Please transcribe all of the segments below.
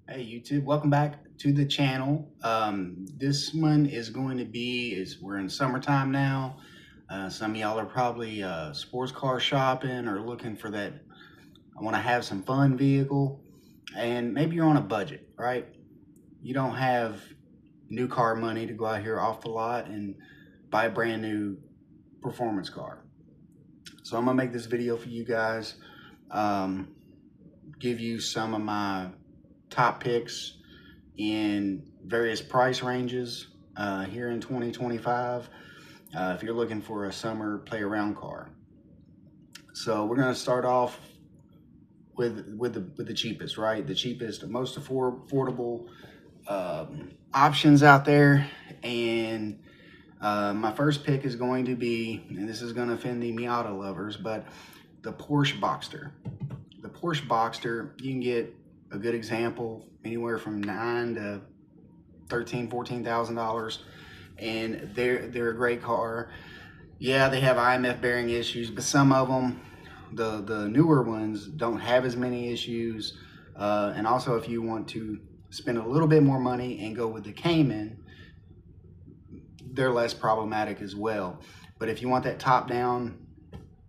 Hey YouTube, welcome back to the channel. This one is going to be, we're in summertime now. Some of y'all are probably sports car shopping or looking for that, I want to have some fun vehicle. And maybe you're on a budget, right? You don't have new car money to go out here off the lot and buy a brand new performance car. So I'm gonna make this video for you guys, give you some of my top picks in various price ranges here in 2025 if you're looking for a summer play around car. So we're going to start off with the cheapest, right? The cheapest, most affordable options out there. And my first pick is going to be, and this is going to offend the Miata lovers, but the Porsche Boxster. The Porsche Boxster, you can get a good example anywhere from $9,000 to $14,000, and they're a great car. Yeah, they have IMF bearing issues, but some of them, the newer ones, don't have as many issues. And also, if you want to spend a little bit more money and go with the Cayman, they're less problematic as well. But if you want that top down,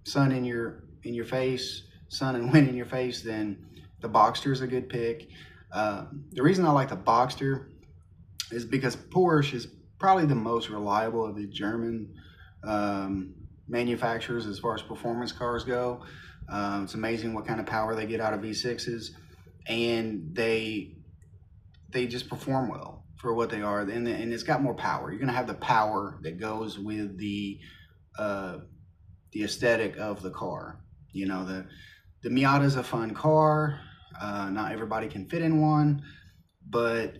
sun in your face, sun and wind in your face, then the Boxster is a good pick. The reason I like the Boxster is because Porsche is probably the most reliable of the German manufacturers as far as performance cars go. It's amazing what kind of power they get out of V6s, and they just perform well for what they are, and it's got more power. You're going to have the power that goes with the aesthetic of the car. You know, the Miata is a fun car. Not everybody can fit in one, but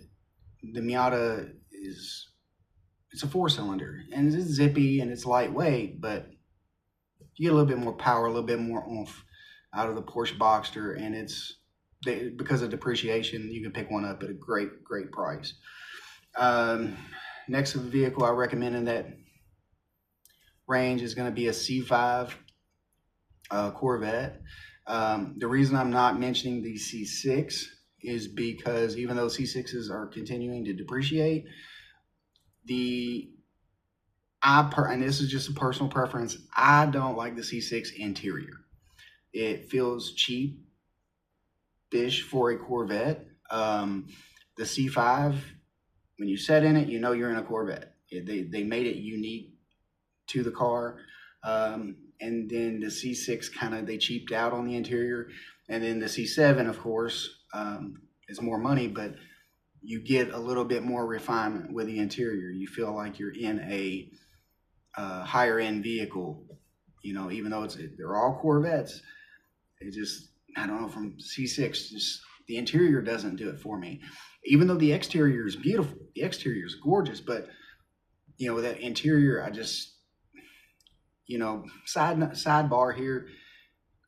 the Miata it's a 4-cylinder, and it's zippy and it's lightweight, but you get a little bit more power, a little bit more oomph out of the Porsche Boxster, and because of depreciation, you can pick one up at a great price. Next vehicle I recommend in that range is going to be a C5 Corvette. The reason I'm not mentioning the C6 is because even though C6s are continuing to depreciate, and this is just a personal preference, I don't like the C6 interior. It feels cheap-ish for a Corvette. The C5, when you sit in it, you know you're in a Corvette. They made it unique to the car. And then the C6 they cheaped out on the interior. And then the C7, of course, is more money, but you get a little bit more refinement with the interior. You feel like you're in a higher end vehicle, you know, even though they're all Corvettes. I don't know, from C6, just the interior doesn't do it for me. Even though the exterior is beautiful, the exterior is gorgeous, but you know, with that interior, sidebar here,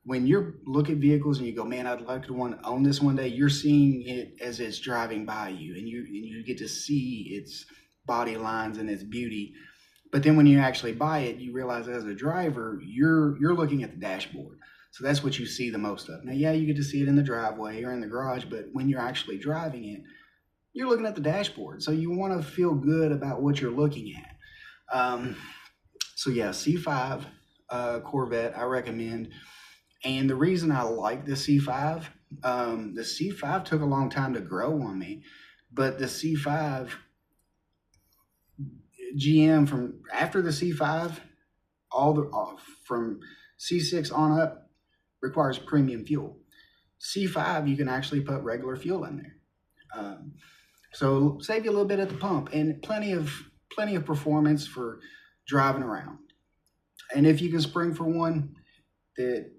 when you look at vehicles and you go, man, I'd like to own this one day, you're seeing it as it's driving by you, and you get to see its body lines and its beauty. But then when you actually buy it, you realize as a driver, you're looking at the dashboard. So that's what you see the most of. Now, yeah, you get to see it in the driveway or in the garage, but when you're actually driving it, you're looking at the dashboard. So you want to feel good about what you're looking at. So yeah, C5 Corvette, I recommend. And the reason I like the C5 took a long time to grow on me, but the C5, GM, from after the C5, from C6 on up, requires premium fuel. C5, you can actually put regular fuel in there. So save you a little bit at the pump, and plenty of performance for driving around. And if you can spring for one that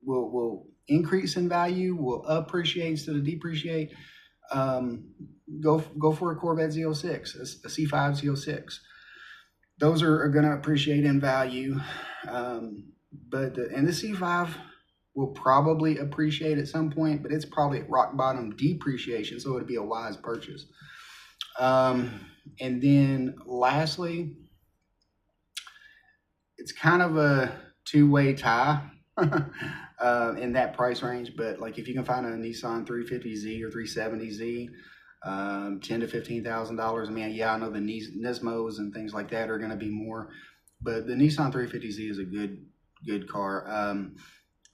will increase in value, will appreciate instead of depreciate, go for a Corvette Z06, a C5 Z06. Those are going to appreciate in value, and the C5 will probably appreciate at some point, but it's probably at rock bottom depreciation, so it'd be a wise purchase. And then lastly, it's kind of a two-way tie. in that price range. But like if you can find a Nissan 350Z or 370Z, $10 to $15,000. I mean, yeah, I know the Nismos and things like that are going to be more, but the Nissan 350Z is a good car.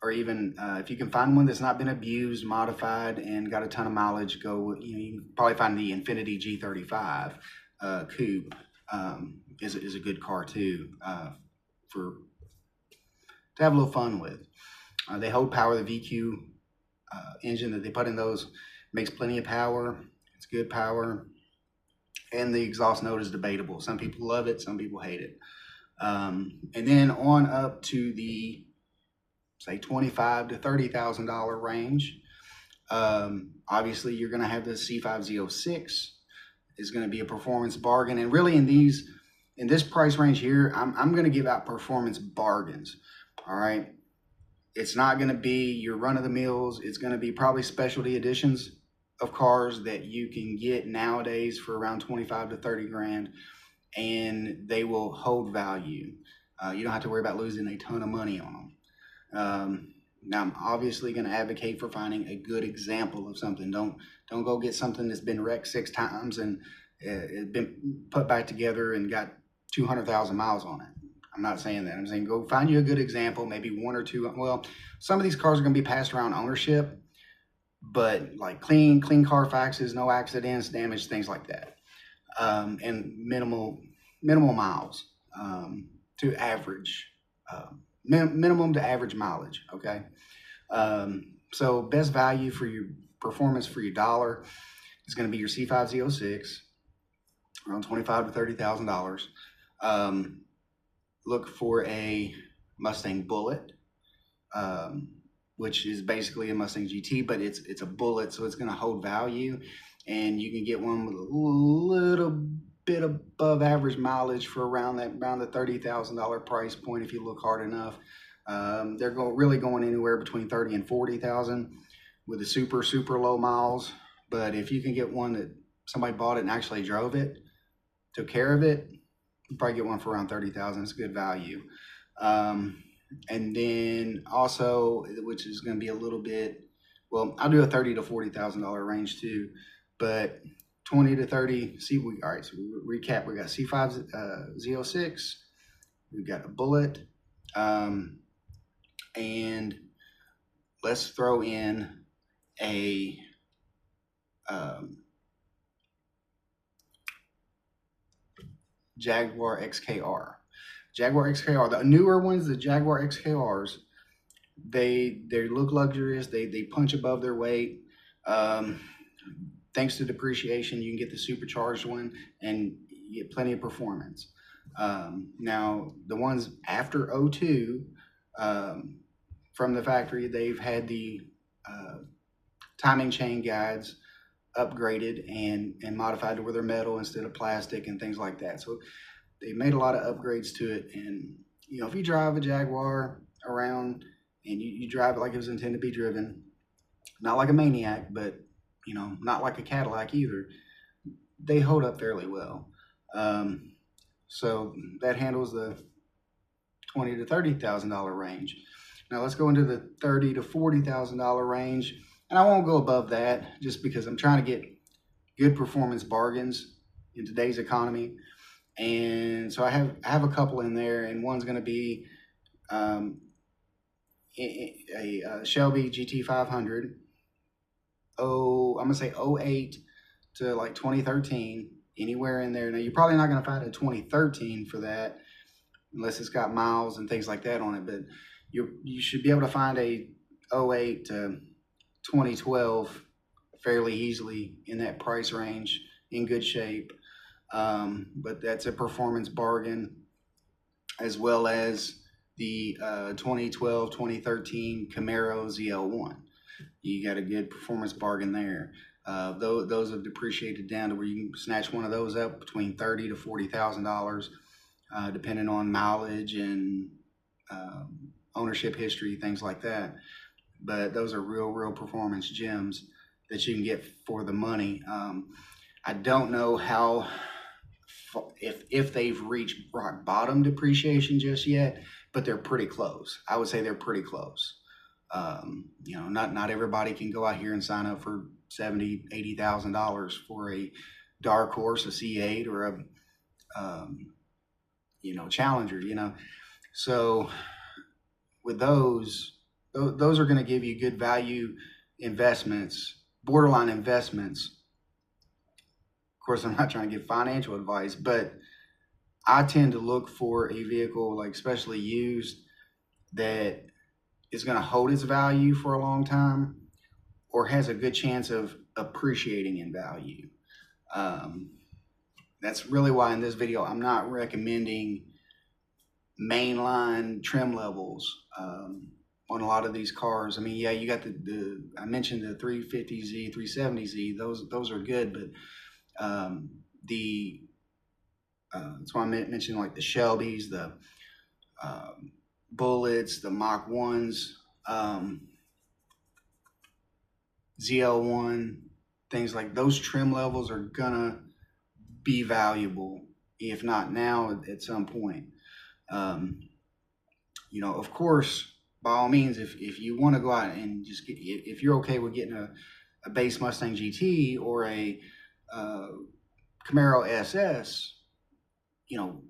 Or even if you can find one that's not been abused, modified, and got a ton of mileage, you can probably find the Infiniti G35 Coupe is a good car too for to have a little fun with. They hold power. The VQ engine that they put in those makes plenty of power. It's good power, and the exhaust note is debatable. Some people love it, some people hate it. And then on up to the say $25,000 to $30,000 range. Obviously, you're going to have the C5Z06. Is going to be a performance bargain, and really in this price range here, I'm going to give out performance bargains. All right, it's not going to be your run of the mills. It's going to be probably specialty editions of cars that you can get nowadays for around 25 to 30 grand, and they will hold value. You don't have to worry about losing a ton of money on them. Now, I'm obviously going to advocate for finding a good example of something. Don't go get something that's been wrecked 6 times and it's been put back together and got 200,000 miles on it. I'm not saying that. I'm saying go find you a good example, maybe 1 or 2. Well, some of these cars are going to be passed around ownership, but like clean Carfaxes, no accidents, damage, things like that, and minimal miles to average. Minimum to average mileage, okay? So best value for your performance for your dollar is going to be your C5Z06, around $25,000 to $30,000. Look for a Mustang Bullet, which is basically a Mustang GT, but it's a Bullet, so it's going to hold value, and you can get one with a little bit above average mileage for around the $30,000 price point if you look hard enough. They're really going anywhere between 30 and 40,000 with the super low miles. But if you can get one that somebody bought it and actually drove it, took care of it, you probably get one for around 30,000. It's good value. And then also, which is going to be a little bit, well, I'll do a $30,000 to $40,000 range too, but 20 to 30. All right, so we recap. We got C5Z06. We've got a Bullet. And let's throw in a Jaguar XKR. Jaguar XKR, the newer ones, the Jaguar XKRs, they look luxurious. They punch above their weight. Thanks to depreciation, you can get the supercharged one and you get plenty of performance. Now, the ones after 02, from the factory, they've had the timing chain guides upgraded and modified to where they're metal instead of plastic and things like that. So they made a lot of upgrades to it. And, if you drive a Jaguar around and you drive it like it was intended to be driven, not like a maniac, but not like a Cadillac either, they hold up fairly well. So that handles the $20,000 to $30,000 range. Now let's go into the $30,000 to $40,000 range, and I won't go above that just because I'm trying to get good performance bargains in today's economy. And so I have a couple in there, and one's going to be a Shelby GT500. I'm gonna say 08 to like 2013, anywhere in there. Now you're probably not gonna find a 2013 for that unless it's got miles and things like that on it, but you should be able to find a 08 to 2012 fairly easily in that price range, in good shape. But that's a performance bargain, as well as the 2012 2013 Camaro ZL1. You got a good performance bargain there. Those have depreciated down to where you can snatch one of those up between $30,000 to $40,000, depending on mileage and ownership history, things like that. But those are real performance gems that you can get for the money. I don't know how if they've reached rock bottom depreciation just yet, but they're pretty close. I would say they're pretty close. You know, not everybody can go out here and sign up for $70,000-$80,000 for a dark horse, a C8, or a you know, Challenger. You know, so with those are going to give you good value investments, borderline investments. Of course, I'm not trying to give financial advice, but I tend to look for a vehicle, like especially used, that is going to hold its value for a long time or has a good chance of appreciating in value. That's really why in this video I'm not recommending mainline trim levels on a lot of these cars. I mean, yeah, you got the I mentioned the 350Z, 370Z. Those are good, but that's why I mentioned like the Shelbys, the Bullets, the Mach 1s, ZL1, things like those trim levels are gonna be valuable, if not now, at some point. You know, of course, by all means, if you want to go out and just get, if you're okay with getting a base Mustang GT or a Camaro SS, you know,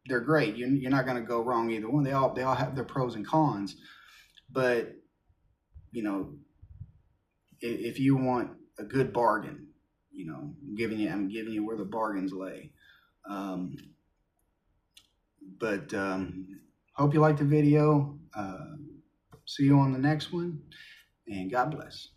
they're great. You're not going to go wrong either one. They all have their pros and cons, but you know, if you want a good bargain, you know, I'm giving you where the bargains lay. But hope you liked the video. See you on the next one, and God bless.